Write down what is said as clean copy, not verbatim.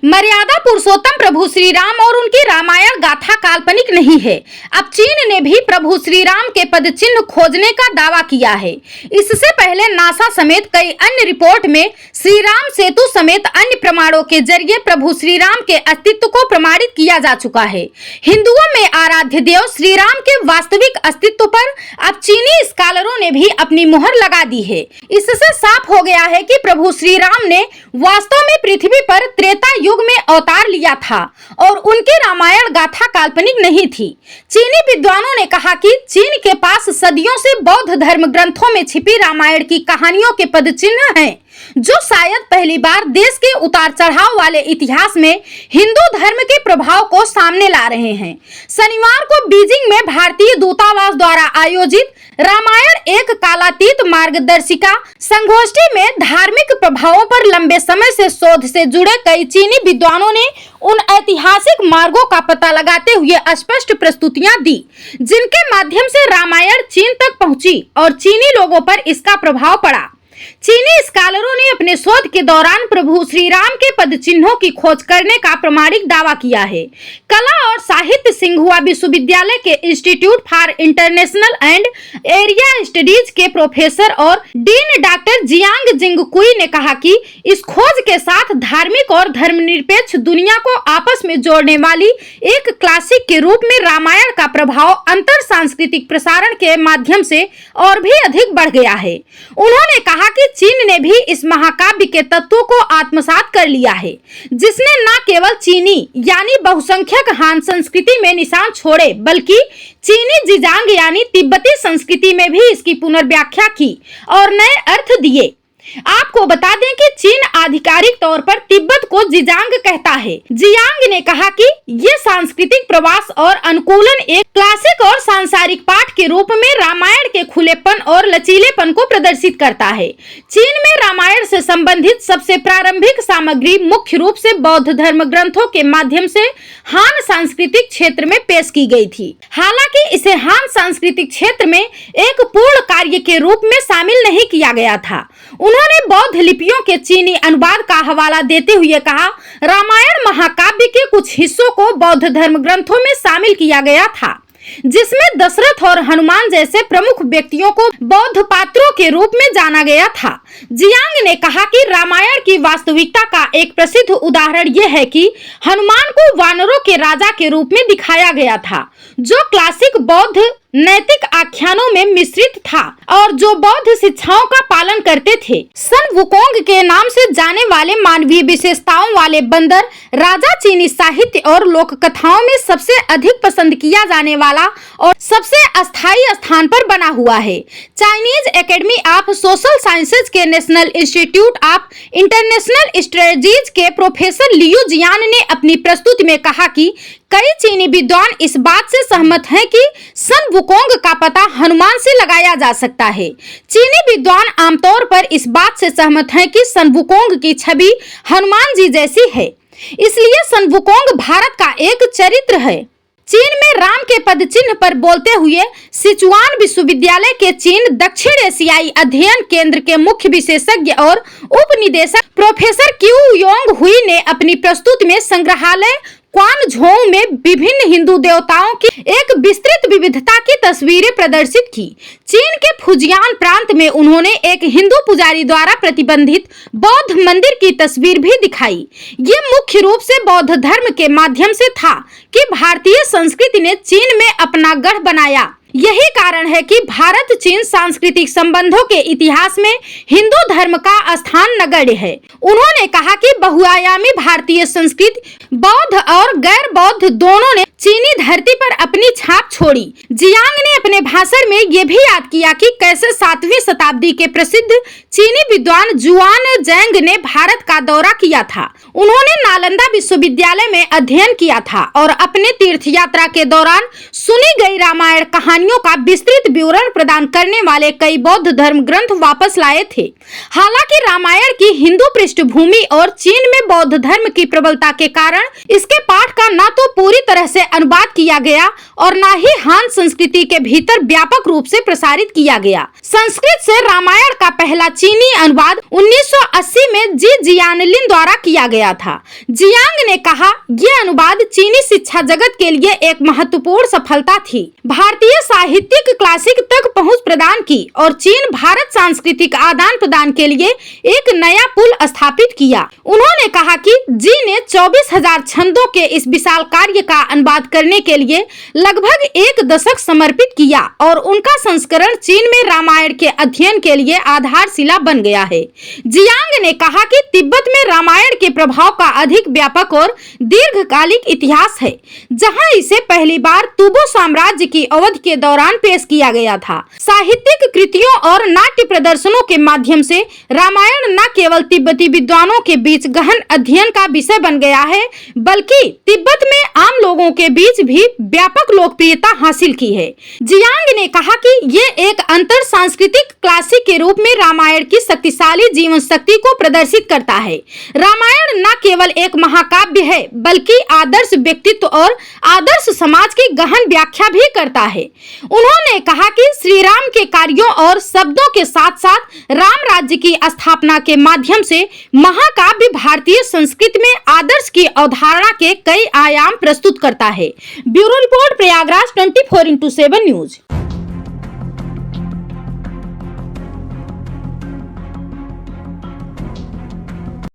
मर्यादा पुरुषोत्तम प्रभु श्री राम और उनकी रामायण गाथा काल्पनिक नहीं है। अब चीन ने भी प्रभु श्री राम के पद चिन्ह खोजने का दावा किया है। इससे पहले नासा समेत कई अन्य रिपोर्ट में श्री राम सेतु समेत अन्य प्रमाणों के जरिए प्रभु श्री राम के अस्तित्व को प्रमाणित किया जा चुका है। हिंदुओं में आराध्य देव श्री राम के वास्तविक अस्तित्व पर अब चीनी स्कॉलरों ने भी अपनी मुहर लगा दी है। इससे साफ हो गया है कि प्रभु श्री राम ने वास्तव में पृथ्वी पर त्रेता युग में अवतार लिया था और उनकी रामायण गाथा काल्पनिक नहीं थी। चीनी विद्वानों ने कहा कि चीन के पास सदियों से बौद्ध धर्म ग्रंथों में छिपी रामायण की कहानियों के पद चिन्ह हैं, जो शायद पहली बार देश के उतार चढ़ाव वाले इतिहास में हिंदू धर्म के प्रभाव को सामने ला रहे हैं। शनिवार को बीजिंग में भारतीय दूतावास द्वारा आयोजित रामायण एक कालातीत मार्गदर्शिका संगोष्ठी में धार्मिक प्रभावों पर लंबे समय से शोध से जुड़े कई चीनी विद्वानों ने उन ऐतिहासिक मार्गों का पता लगाते हुए स्पष्ट प्रस्तुतियां दी, जिनके माध्यम से रामायण चीन तक पहुंची और चीनी लोगों पर इसका प्रभाव पड़ा। चीनी स्कॉलरों ने अपने शोध के दौरान प्रभु श्री राम के पद चिन्हों की खोज करने का प्रमाणिक दावा किया है। कला और साहित्य सिंघुआ विश्वविद्यालय के institute for international and area studies के प्रोफेसर और डीन डॉक्टर जियांग जिंगकुई ने कहा कि इस खोज के साथ धार्मिक और धर्मनिरपेक्ष दुनिया को आपस में जोड़ने वाली एक क्लासिक के रूप में रामायण का प्रभाव अंतर सांस्कृतिक प्रसारण के माध्यम से और भी अधिक बढ़ गया है। उन्होंने कहा कि चीन ने भी इस महाकाव्य के तत्वों को आत्मसात कर लिया है, जिसने न केवल चीनी यानी बहुसंख्यक हान संस्कृति में निशान छोड़े, बल्कि चीनी जिजांग यानी तिब्बती संस्कृति में भी इसकी पुनर्व्याख्या की और नए अर्थ दिए। आपको बता दें कि चीन आधिकारिक तौर पर तिब्बत को जिजांग कहता है। जियांग ने कहा कि ये सांस्कृतिक प्रवास और अनुकूलन एक क्लासिक और सांसारिक पाठ के रूप में रामायण के खुलेपन और लचीलेपन को प्रदर्शित करता है। चीन में रामायण से संबंधित सबसे प्रारंभिक सामग्री मुख्य रूप से बौद्ध धर्म ग्रंथों के माध्यम से हान सांस्कृतिक क्षेत्र में पेश की गई थी। हालांकि इसे हान सांस्कृतिक क्षेत्र में एक पूर्ण कार्य के रूप में शामिल नहीं किया गया था। उन्होंने बौद्ध लिपियों के चीनी अनुवाद का हवाला देते हुए कहा, रामायण महाकाव्य के कुछ हिस्सों को बौद्ध धर्म ग्रंथों में शामिल किया गया था, जिसमें दशरथ और हनुमान जैसे प्रमुख व्यक्तियों को बौद्ध पात्रों के रूप में जाना गया था। जियांग ने कहा कि रामायण की वास्तविकता का एक प्रसिद्ध उदाहरण यह है कि हनुमान को वानरों के राजा के रूप में दिखाया गया था, जो क्लासिक बौद्ध नैतिक आख्यानों में मिश्रित था और जो बौद्ध शिक्षाओं का पालन करते थे। सन वुकोंग के नाम से जाने वाले मानवीय विशेषताओं वाले बंदर राजा चीनी साहित्य और लोक कथाओं में सबसे अधिक पसंद किया जाने वाला और सबसे अस्थायी स्थान पर बना हुआ है। Chinese academy of social sciences के national institute of international strategies के प्रोफेसर लियू जियान ने अपनी प्रस्तुति में कहा कि कई चीनी विद्वान इस बात से सहमत हैं कि सन वुकोंग का पता हनुमान से लगाया जा सकता है। चीनी विद्वान आमतौर पर इस बात से सहमत हैं कि सन वुकोंग की छवि हनुमान जी जैसी है, इसलिए सन वुकोंग भारत का एक चरित्र है। चीन में राम के पद चिन्ह पर बोलते हुए सिचुआन विश्वविद्यालय के चीन दक्षिण एशियाई अध्ययन केंद्र के मुख्य विशेषज्ञ और उपनिदेशक प्रोफेसर क्यू योंग हुई ने अपनी प्रस्तुति में संग्रहालय क्वानझोउ में विभिन्न हिंदू देवताओं की एक विस्तृत विविधता की तस्वीरें प्रदर्शित की। चीन के फुजियान प्रांत में उन्होंने एक हिंदू पुजारी द्वारा प्रतिबंधित बौद्ध मंदिर की तस्वीर भी दिखाई। ये मुख्य रूप से बौद्ध धर्म के माध्यम से था कि भारतीय संस्कृति ने चीन में अपना गढ़ बनाया। यही कारण है कि भारत चीन सांस्कृतिक संबंधों के इतिहास में हिंदू धर्म का स्थान नगण्य है। उन्होंने कहा कि बहुआयामी भारतीय संस्कृति बौद्ध और गैर बौद्ध दोनों ने चीनी धरती पर अपनी छाप छोड़ी। जियांग ने अपने भाषण में ये भी याद किया कि कैसे 7वीं शताब्दी के प्रसिद्ध चीनी विद्वान जुआन जैंग ने भारत का दौरा किया था। उन्होंने नालंदा विश्वविद्यालय में अध्ययन किया था और अपने तीर्थ यात्रा के दौरान सुनी गई रामायण कहानी कहानियों का विस्तृत विवरण प्रदान करने वाले कई बौद्ध धर्म ग्रंथ वापस लाए थे। हालांकि रामायण की हिंदू पृष्ठभूमि और चीन में बौद्ध धर्म की प्रबलता के कारण इसके पाठ का न तो पूरी तरह से अनुवाद किया गया और न ही हान संस्कृति के भीतर व्यापक रूप से प्रसारित किया गया। संस्कृत से रामायण का पहला चीनी अनुवाद 1980 में जी जियानलिन द्वारा किया गया था। जियांग ने कहा, यह अनुवाद चीनी शिक्षा जगत के लिए एक महत्वपूर्ण सफलता थी। भारतीय साहित्यिक क्लासिक तक पहुंच प्रदान की और चीन भारत सांस्कृतिक आदान प्रदान के लिए एक नया पुल स्थापित किया। उन्होंने कहा कि जी ने 24,000 छंदों के इस विशाल कार्य का अनुवाद करने के लिए लगभग एक दशक समर्पित किया और उनका संस्करण चीन में रामायण के अध्ययन के लिए आधारशिला बन गया है। जियांग ने कहा कि तिब्बत में रामायण के प्रभाव का अधिक व्यापक और दीर्घकालिक इतिहास है, जहां इसे पहली बार तुबो साम्राज्य की अवधि के दौरान पेश किया गया था। साहित्यिक कृतियों और नाट्य प्रदर्शनों के माध्यम से रामायण न केवल तिब्बती विद्वानों के बीच गहन अध्ययन का विषय बन गया है, बल्कि तिब्बत में आम लोगों के बीच भी व्यापक लोकप्रियता हासिल की है। जियांग ने कहा कि ये एक अंतर सांस्कृतिक क्लासिक के रूप में रामायण की शक्तिशाली जीवन शक्ति को प्रदर्शित करता है। रामायण न केवल एक महाकाव्य है, बल्कि आदर्श व्यक्तित्व और आदर्श समाज की गहन व्याख्या भी करता है। उन्होंने कहा कि श्री राम के कार्यों और शब्दों के साथ साथ राम राज्य की स्थापना के माध्यम से महाकाव्य भारतीय संस्कृति में आदर्श की अवधारणा के कई आयाम प्रस्तुत करता है। Bureau report, Prayagraj 24x7 news.